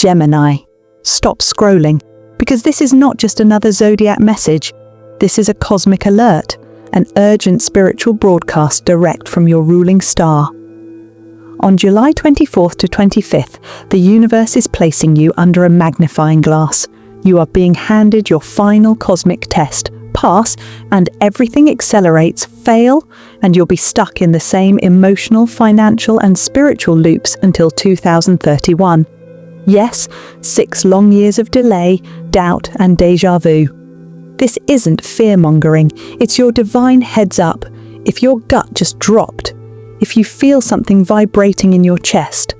Gemini, stop scrolling, because this is not just another zodiac message. This is a cosmic alert, an urgent spiritual broadcast direct from your ruling star. On July 24th to 25th, the universe is placing you under a magnifying glass. You are being handed your final cosmic test. Pass, and everything accelerates. Fail, and you'll be stuck in the same emotional, financial, and spiritual loops until 2031. Yes, 6 long years of delay, doubt, and déjà vu. This isn't fear-mongering, it's your divine heads up. If your gut just dropped, if you feel something vibrating in your chest,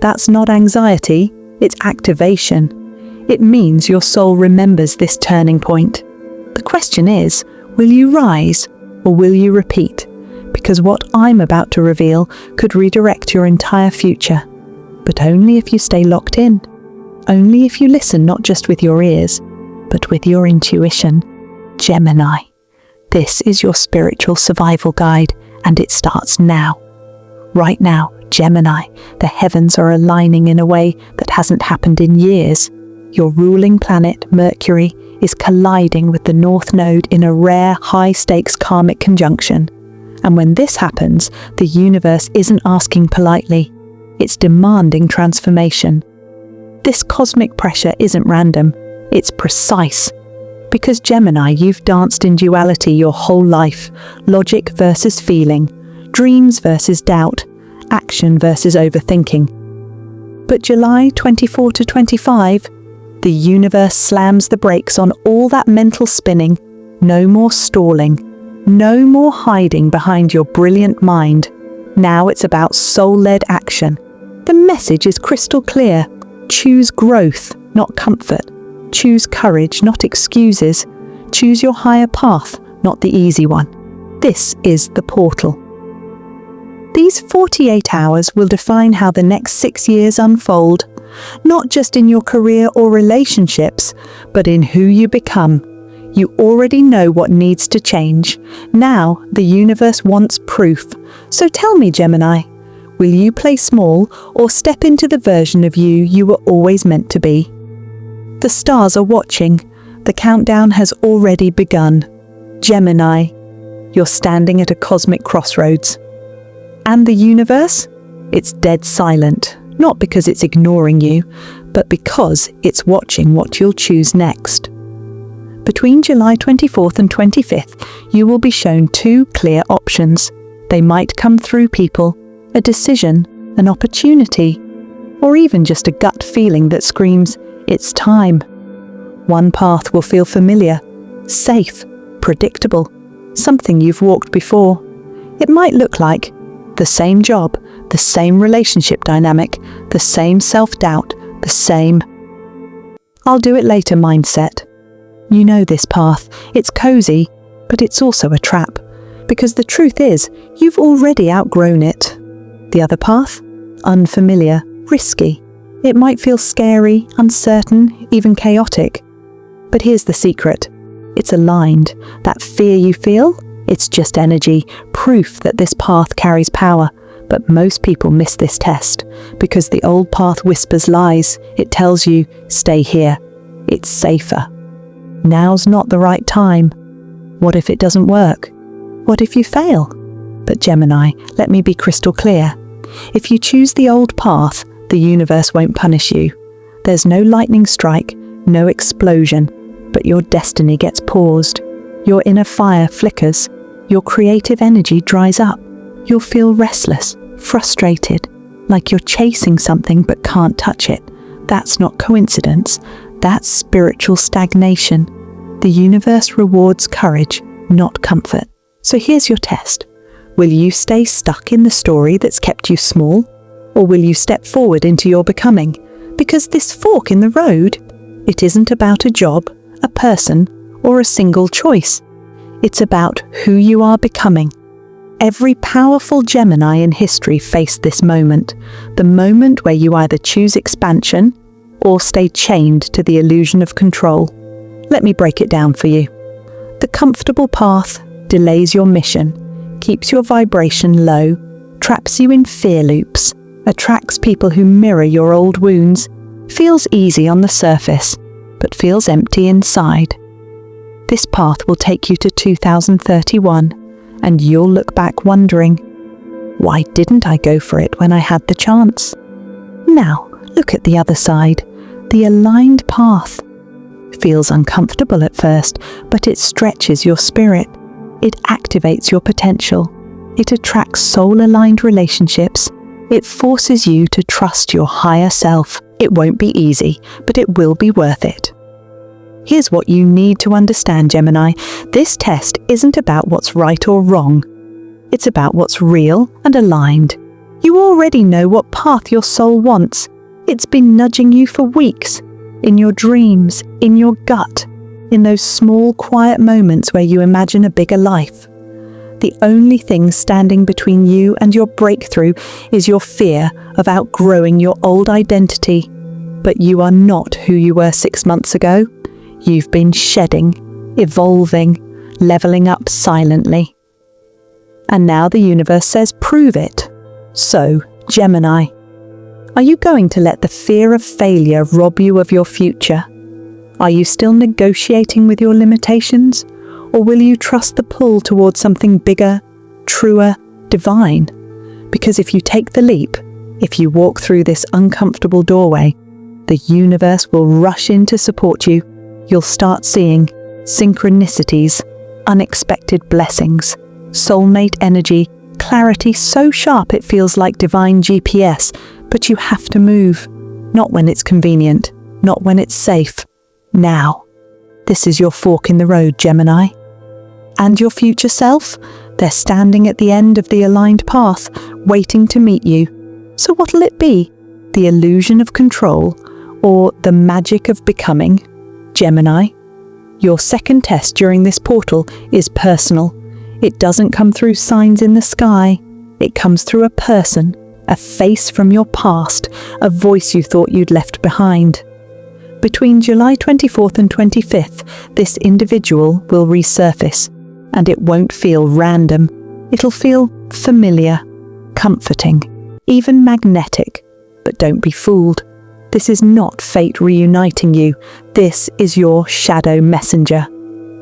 that's not anxiety, it's activation. It means your soul remembers this turning point. The question is, will you rise or will you repeat? Because what I'm about to reveal could redirect your entire future. But only if you stay locked in. Only if you listen not just with your ears, but with your intuition. Gemini, this is your spiritual survival guide, and it starts now. Right now, Gemini, the heavens are aligning in a way that hasn't happened in years. Your ruling planet, Mercury, is colliding with the North Node in a rare, high-stakes karmic conjunction. And when this happens, the universe isn't asking politely, it's demanding transformation. This cosmic pressure isn't random, it's precise. Because Gemini, you've danced in duality your whole life, logic versus feeling, dreams versus doubt, action versus overthinking. But July 24 to 25, the universe slams the brakes on all that mental spinning. No more stalling, no more hiding behind your brilliant mind. Now it's about soul-led action. The message is crystal clear. Choose growth, not comfort. Choose courage, not excuses. Choose your higher path, not the easy one. This is the portal. These 48 hours will define how the next 6 years unfold, not just in your career or relationships, but in who you become. You already know what needs to change. Now, the universe wants proof. So tell me, Gemini, will you play small or step into the version of you were always meant to be? The stars are watching. The countdown has already begun. Gemini, you're standing at a cosmic crossroads. And the universe? It's dead silent, not because it's ignoring you, but because it's watching what you'll choose next. Between July 24th and 25th, you will be shown 2 clear options. They might come through people, a decision, an opportunity, or even just a gut feeling that screams, it's time. One path will feel familiar, safe, predictable, something you've walked before. It might look like the same job, the same relationship dynamic, the same self-doubt, the same "I'll do it later" mindset. You know this path. It's cozy, but it's also a trap. Because the truth is, you've already outgrown it. The other path? Unfamiliar, risky. It might feel scary, uncertain, even chaotic. But here's the secret. It's aligned. That fear you feel? It's just energy, proof that this path carries power. But most people miss this test, because the old path whispers lies. It tells you, stay here. It's safer. Now's not the right time. What if it doesn't work? What if you fail? But Gemini, let me be crystal clear. If you choose the old path, the universe won't punish you. There's no lightning strike, no explosion, but your destiny gets paused. Your inner fire flickers. Your creative energy dries up. You'll feel restless, frustrated, like you're chasing something but can't touch it. That's not coincidence. That's spiritual stagnation. The universe rewards courage, not comfort. So here's your test. Will you stay stuck in the story that's kept you small? Or will you step forward into your becoming? Because this fork in the road, it isn't about a job, a person, or a single choice. It's about who you are becoming. Every powerful Gemini in history faced this moment, the moment where you either choose expansion or stay chained to the illusion of control. Let me break it down for you. The comfortable path delays your mission, keeps your vibration low, traps you in fear loops, attracts people who mirror your old wounds, Feels easy on the surface, but feels empty inside. This path will take you to 2031, and you'll look back wondering, why didn't I go for it when I had the chance? Now, look at the other side, the aligned path. Feels uncomfortable at first, but it stretches your spirit. It activates your potential. It attracts soul-aligned relationships. It forces you to trust your higher self. It won't be easy, but it will be worth it. Here's what you need to understand, Gemini. This test isn't about what's right or wrong. It's about what's real and aligned. You already know what path your soul wants. It's been nudging you for weeks, in your dreams, in your gut, in those small, quiet moments where you imagine a bigger life. The only thing standing between you and your breakthrough is your fear of outgrowing your old identity. But you are not who you were 6 months ago. You've been shedding, evolving, leveling up silently. And now the universe says, prove it. So, Gemini, are you going to let the fear of failure rob you of your future? Are you still negotiating with your limitations? Or will you trust the pull towards something bigger, truer, divine? Because if you take the leap, if you walk through this uncomfortable doorway, the universe will rush in to support you. You'll start seeing synchronicities, unexpected blessings, soulmate energy, clarity so sharp it feels like divine GPS, but you have to move. Not when it's convenient, not when it's safe. Now. This is your fork in the road, Gemini. And your future self? They're standing at the end of the aligned path, waiting to meet you. So what'll it be? The illusion of control, or the magic of becoming? Gemini, your second test during this portal is personal. It doesn't come through signs in the sky. It comes through a person, a face from your past, a voice you thought you'd left behind. Between July 24th and 25th, this individual will resurface, and it won't feel random. It'll feel familiar, comforting, even magnetic. But don't be fooled. This is not fate reuniting you. This is your shadow messenger.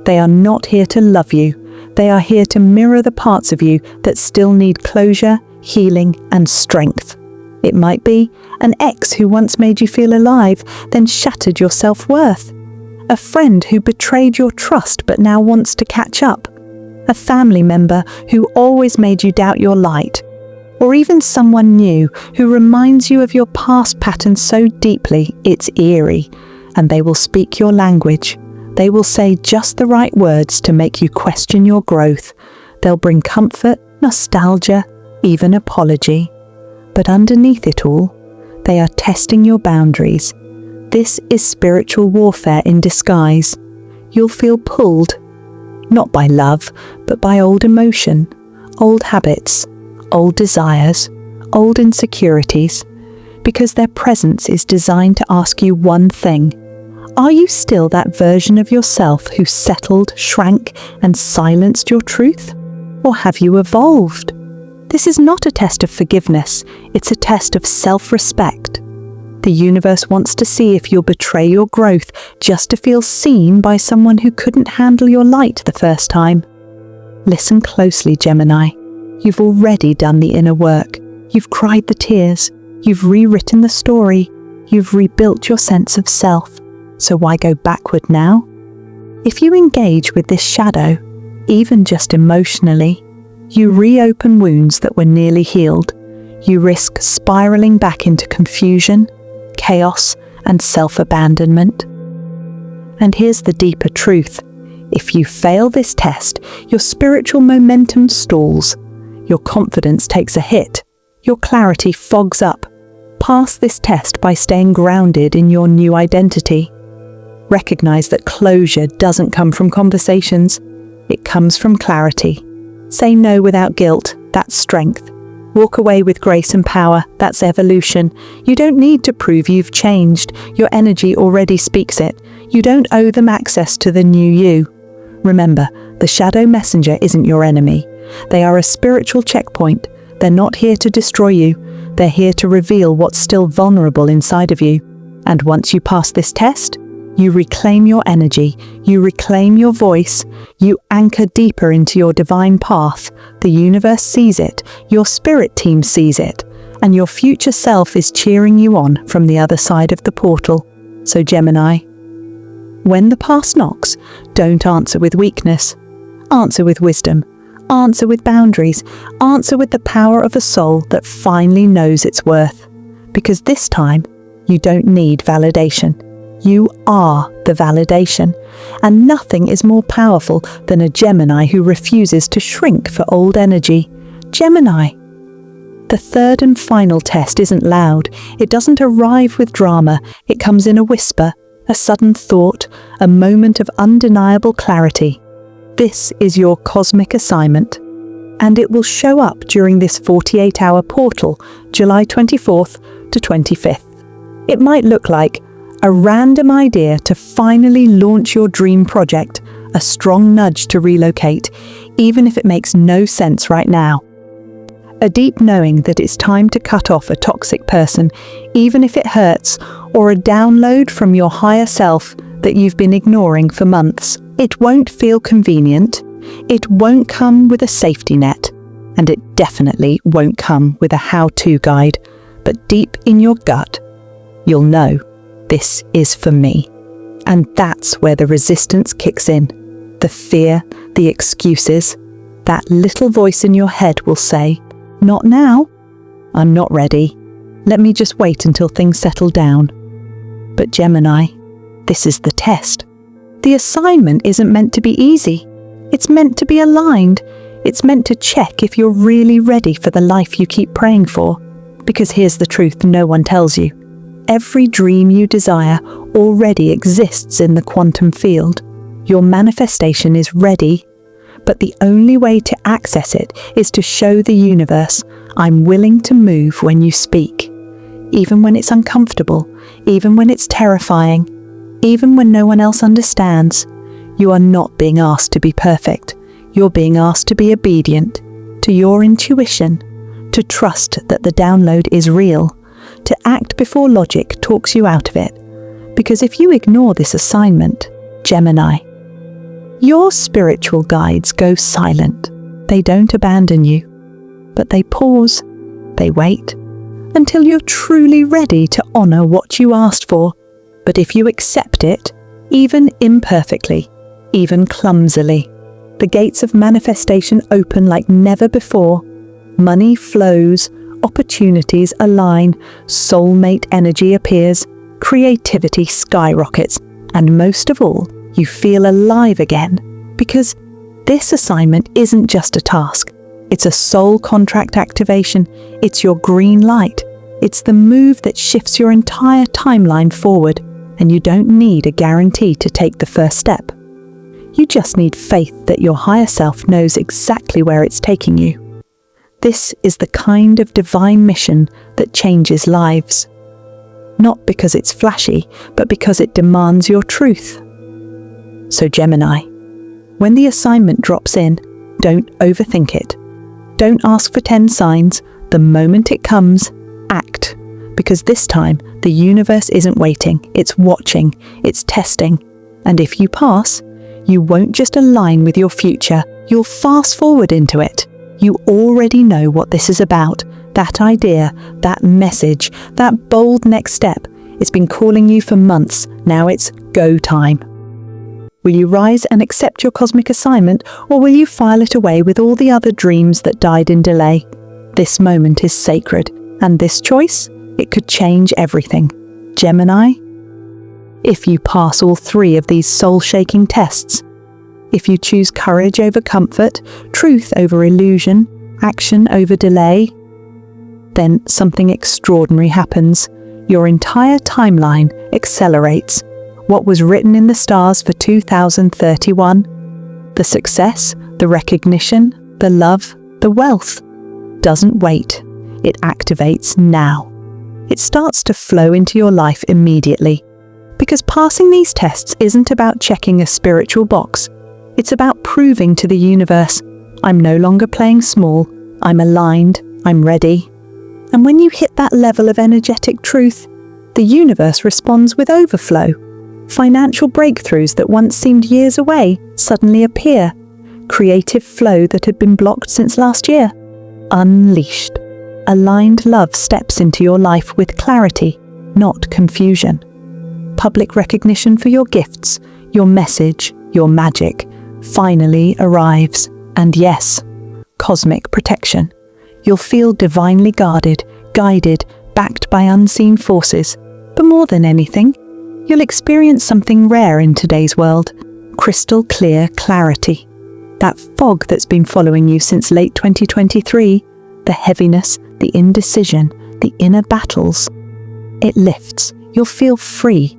They are not here to love you. They are here to mirror the parts of you that still need closure, healing, and strength. It might be an ex who once made you feel alive, then shattered your self-worth. A friend who betrayed your trust but now wants to catch up. A family member who always made you doubt your light. Or even someone new who reminds you of your past patterns so deeply it's eerie, and they will speak your language. They will say just the right words to make you question your growth. They'll bring comfort, nostalgia, even apology. But underneath it all, they are testing your boundaries. This is spiritual warfare in disguise. You'll feel pulled, not by love, but by old emotion, old habits, old desires, old insecurities, because their presence is designed to ask you one thing. Are you still that version of yourself who settled, shrank, and silenced your truth? Or have you evolved? This is not a test of forgiveness, it's a test of self-respect. The universe wants to see if you'll betray your growth just to feel seen by someone who couldn't handle your light the first time. Listen closely, Gemini. You've already done the inner work. You've cried the tears. You've rewritten the story. You've rebuilt your sense of self. So why go backward now? If you engage with this shadow, even just emotionally, you reopen wounds that were nearly healed. You risk spiraling back into confusion, chaos, and self-abandonment. And here's the deeper truth. If you fail this test, your spiritual momentum stalls. Your confidence takes a hit. Your clarity fogs up. Pass this test by staying grounded in your new identity. Recognize that closure doesn't come from conversations. It comes from clarity. Say no without guilt. That's strength. Walk away with grace and power. That's evolution. You don't need to prove you've changed. Your energy already speaks it. You don't owe them access to the new you. Remember, the shadow messenger isn't your enemy. They are a spiritual checkpoint. They're not here to destroy you. They're here to reveal what's still vulnerable inside of you. And once you pass this test, you reclaim your energy, you reclaim your voice, you anchor deeper into your divine path. The universe sees it, your spirit team sees it, and your future self is cheering you on from the other side of the portal. So Gemini, when the past knocks, don't answer with weakness. Answer with wisdom. Answer with boundaries. Answer with the power of a soul that finally knows its worth. Because this time, you don't need validation. You are the validation. And nothing is more powerful than a Gemini who refuses to shrink for old energy. Gemini. The third and final test isn't loud. It doesn't arrive with drama. It comes in a whisper, a sudden thought, a moment of undeniable clarity. This is your cosmic assignment, and it will show up during this 48-hour portal, July 24th to 25th. It might look like a random idea to finally launch your dream project, a strong nudge to relocate, even if it makes no sense right now. A deep knowing that it's time to cut off a toxic person, even if it hurts, or a download from your higher self that you've been ignoring for months. It won't feel convenient, it won't come with a safety net, and it definitely won't come with a how-to guide, but deep in your gut, you'll know this is for me. And that's where the resistance kicks in. The fear, the excuses, that little voice in your head will say, "Not now. I'm not ready. Let me just wait until things settle down." But Gemini, this is the test. The assignment isn't meant to be easy. It's meant to be aligned. It's meant to check if you're really ready for the life you keep praying for. Because here's the truth no one tells you. Every dream you desire already exists in the quantum field. Your manifestation is ready, but the only way to access it is to show the universe, "I'm willing to move when you speak." Even when it's uncomfortable, even when it's terrifying, even when no one else understands, you are not being asked to be perfect. You're being asked to be obedient to your intuition, to trust that the download is real, to act before logic talks you out of it. Because if you ignore this assignment, Gemini, your spiritual guides go silent. They don't abandon you, but they pause, they wait, until you're truly ready to honor what you asked for. But if you accept it, even imperfectly, even clumsily, the gates of manifestation open like never before. Money flows, opportunities align, soulmate energy appears, creativity skyrockets, and most of all, you feel alive again. Because this assignment isn't just a task. It's a soul contract activation. It's your green light. It's the move that shifts your entire timeline forward. And you don't need a guarantee to take the first step. You just need faith that your higher self knows exactly where it's taking you. This is the kind of divine mission that changes lives. Not because it's flashy, but because it demands your truth. So Gemini, when the assignment drops in, don't overthink it. Don't ask for 10 signs. The moment it comes, act. Because this time, the universe isn't waiting, it's watching, it's testing. And if you pass, you won't just align with your future, you'll fast forward into it. You already know what this is about, that idea, that message, that bold next step. It's been calling you for months, now it's go time. Will you rise and accept your cosmic assignment, or will you file it away with all the other dreams that died in delay? This moment is sacred, and this choice, it could change everything. Gemini, if you pass all 3 of these soul-shaking tests, if you choose courage over comfort, truth over illusion, action over delay, then something extraordinary happens. Your entire timeline accelerates. What was written in the stars for 2031, the success, the recognition, the love, the wealth, doesn't wait. It activates now. It starts to flow into your life immediately. Because passing these tests isn't about checking a spiritual box. It's about proving to the universe, I'm no longer playing small, I'm aligned, I'm ready. And when you hit that level of energetic truth, The universe responds with overflow. Financial breakthroughs that once seemed years away suddenly appear. Creative flow that had been blocked since last year. Unleashed. Aligned love steps into your life with clarity, not confusion. Public recognition for your gifts, your message, your magic, finally arrives. And yes, cosmic protection. You'll feel divinely guarded, guided, backed by unseen forces. But more than anything, you'll experience something rare in today's world. Crystal clear clarity. That fog that's been following you since late 2023, the heaviness, the indecision, the inner battles. It lifts. You'll feel free,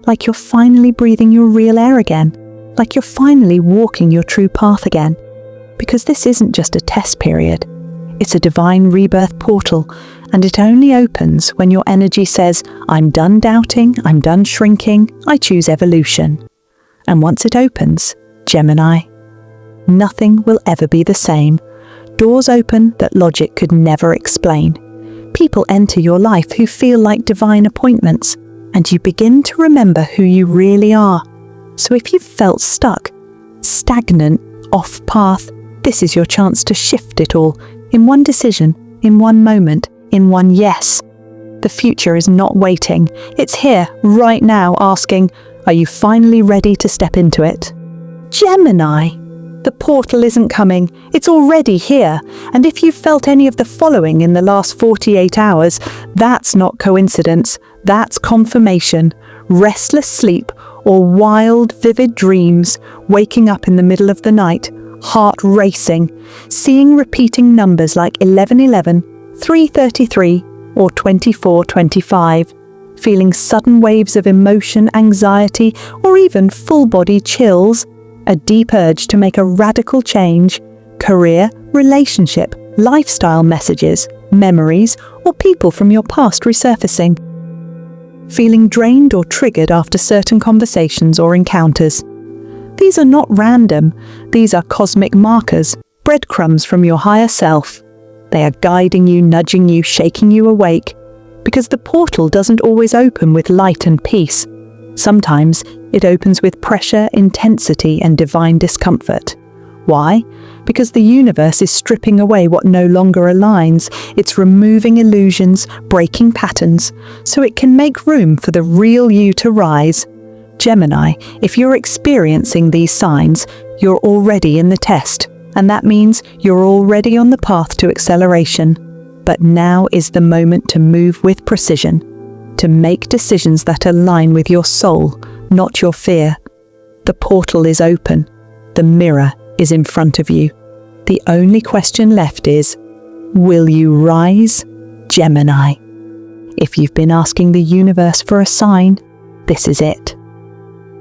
like you're finally breathing your real air again, like you're finally walking your true path again. Because this isn't just a test period. It's a divine rebirth portal, and it only opens when your energy says, I'm done doubting, I'm done shrinking, I choose evolution. And once it opens, Gemini, nothing will ever be the same. Doors open that logic could never explain. People enter your life who feel like divine appointments, and you begin to remember who you really are. So if you've felt stuck, stagnant, off path, this is your chance to shift it all, in one decision, in one moment, in one yes. The future is not waiting. It's here, right now, asking, are you finally ready to step into it? Gemini! The portal isn't coming, it's already here. And if you've felt any of the following in the last 48 hours, that's not coincidence, that's confirmation. Restless sleep or wild, vivid dreams, waking up in the middle of the night, heart racing, seeing repeating numbers like 1111, 333 or 2425, feeling sudden waves of emotion, anxiety or even full-body chills, a deep urge to make a radical change, career, relationship, lifestyle messages, memories or people from your past resurfacing. Feeling drained or triggered after certain conversations or encounters. These are not random, these are cosmic markers, breadcrumbs from your higher self. They are guiding you, nudging you, shaking you awake, because the portal doesn't always open with light and peace. Sometimes it opens with pressure, intensity, and divine discomfort. Why? Because the universe is stripping away what no longer aligns. It's removing illusions, breaking patterns, so it can make room for the real you to rise. Gemini, if you're experiencing these signs, you're already in the test, and that means you're already on the path to acceleration. But now is the moment to move with precision, to make decisions that align with your soul, not your fear. The portal is open. The mirror is in front of you. The only question left is, will you rise, Gemini? If you've been asking the universe for a sign, this is it.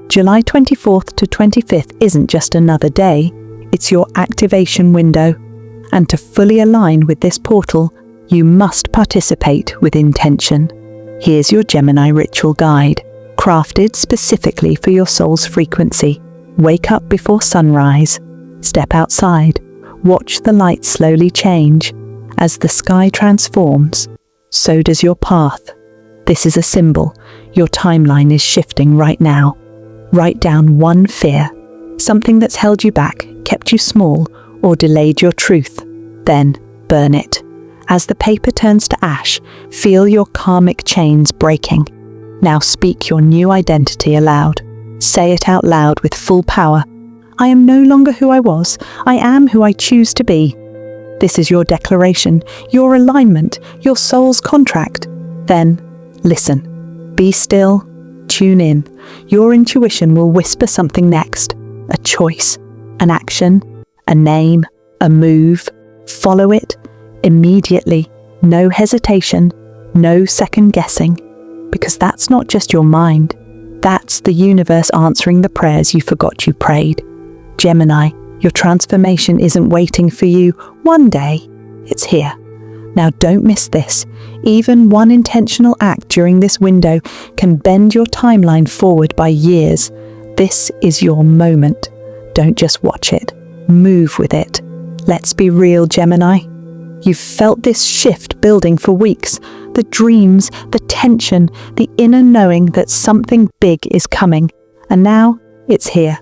July 24th to 25th isn't just another day, it's your activation window. And to fully align with this portal, you must participate with intention. Here's your Gemini ritual guide, crafted specifically for your soul's frequency. Wake up before sunrise. Step outside. Watch the light slowly change. As the sky transforms, so does your path. This is a symbol. Your timeline is shifting right now. Write down one fear, something that's held you back, kept you small, or delayed your truth. Then burn it. As the paper turns to ash, feel your karmic chains breaking. Now speak your new identity aloud. Say it out loud with full power. I am no longer who I was. I am who I choose to be. This is your declaration, your alignment, your soul's contract. Then listen. Be still. Tune in. Your intuition will whisper something next. A choice, an action, a name, a move. Follow it immediately. No hesitation, no second guessing. Because that's not just your mind. That's the universe answering the prayers you forgot you prayed. Gemini, your transformation isn't waiting for you one day. It's here. Now don't miss this. Even one intentional act during this window can bend your timeline forward by years. This is your moment. Don't just watch it. Move with it. Let's be real, Gemini. You've felt this shift building for weeks. The dreams, the tension, the inner knowing that something big is coming. And now it's here.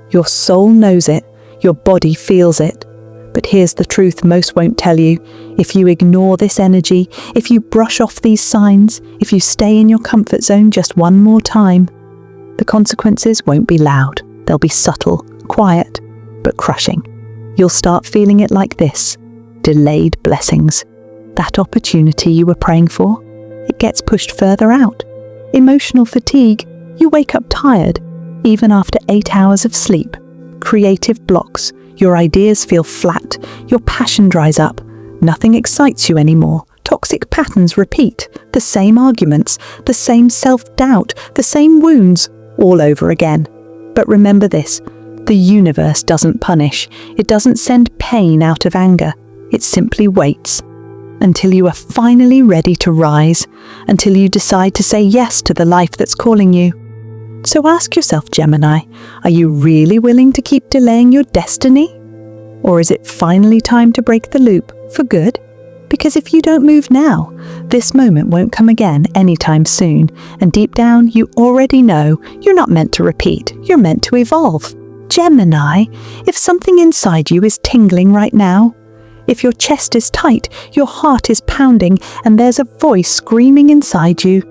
Your soul knows it. Your body feels it. But here's the truth most won't tell you. If you ignore this energy, if you brush off these signs, if you stay in your comfort zone just one more time, the consequences won't be loud. They'll be subtle, quiet, but crushing. You'll start feeling it like this. Delayed blessings. That opportunity you were praying for, it gets pushed further out. Emotional fatigue. You wake up tired, even after 8 hours of sleep. Creative blocks. Your ideas feel flat. Your passion dries up. Nothing excites you anymore. Toxic patterns repeat. The same arguments, the same self-doubt, the same wounds, all over again. But remember this, the universe doesn't punish. It doesn't send pain out of anger. It simply waits until you are finally ready to rise, until you decide to say yes to the life that's calling you. So ask yourself, Gemini, are you really willing to keep delaying your destiny? Or is it finally time to break the loop for good? Because if you don't move now, this moment won't come again anytime soon. And deep down, you already know you're not meant to repeat. You're meant to evolve. Gemini, if something inside you is tingling right now, if your chest is tight, your heart is pounding, and there's a voice screaming inside you,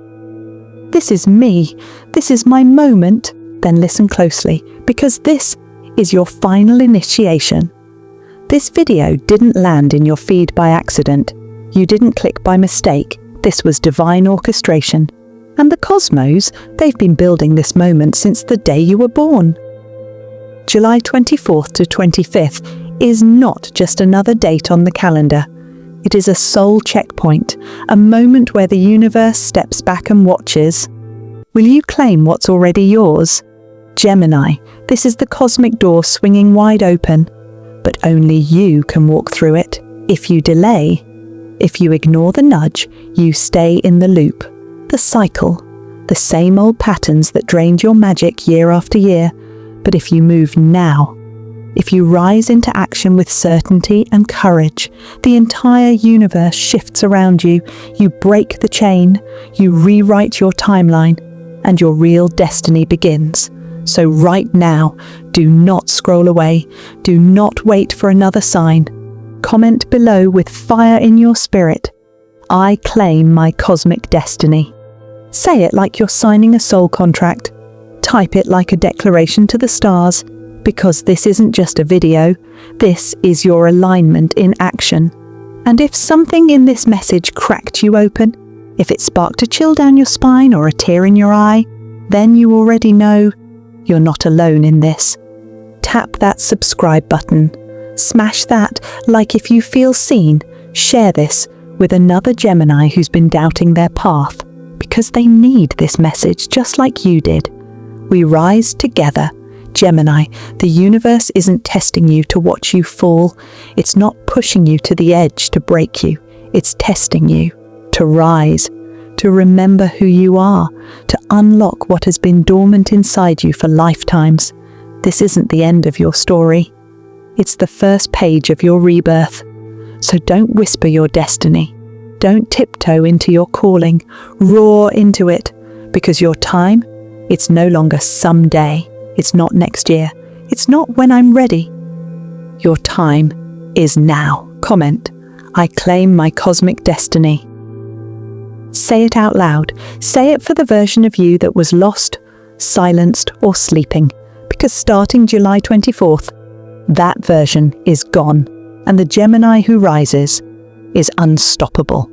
"This is me. This is my moment," then listen closely, because this is your final initiation. This video didn't land in your feed by accident. You didn't click by mistake. This was divine orchestration. And the cosmos, they've been building this moment since the day you were born. July 24th to 25th is not just another date on the calendar. It is a soul checkpoint, a moment where the universe steps back and watches. Will you claim what's already yours? Gemini, this is the cosmic door swinging wide open, but only you can walk through it. If you delay, if you ignore the nudge, you stay in the loop, the cycle, the same old patterns that drained your magic year after year. But if you move now, if you rise into action with certainty and courage, the entire universe shifts around you. You break the chain, you rewrite your timeline, and your real destiny begins. So right now, do not scroll away. Do not wait for another sign. Comment below with fire in your spirit. I claim my cosmic destiny. Say it like you're signing a soul contract. Type it like a declaration to the stars. Because this isn't just a video, this is your alignment in action. And if something in this message cracked you open, if it sparked a chill down your spine or a tear in your eye, then you already know you're not alone in this. Tap that subscribe button. Smash that like if you feel seen. Share this with another Gemini who's been doubting their path, because they need this message just like you did. We rise together. Gemini, the universe isn't testing you to watch you fall. It's not pushing you to the edge to break you. It's testing you to rise, to remember who you are, to unlock what has been dormant inside you for lifetimes. This isn't the end of your story. It's the first page of your rebirth. So don't whisper your destiny. Don't tiptoe into your calling. Roar into it, because your time, it's no longer someday. It's not next year. It's not when I'm ready. Your time is now. Comment, I claim my cosmic destiny. Say it out loud. Say it for the version of you that was lost, silenced, or sleeping. Because starting July 24th, that version is gone. And the Gemini who rises is unstoppable.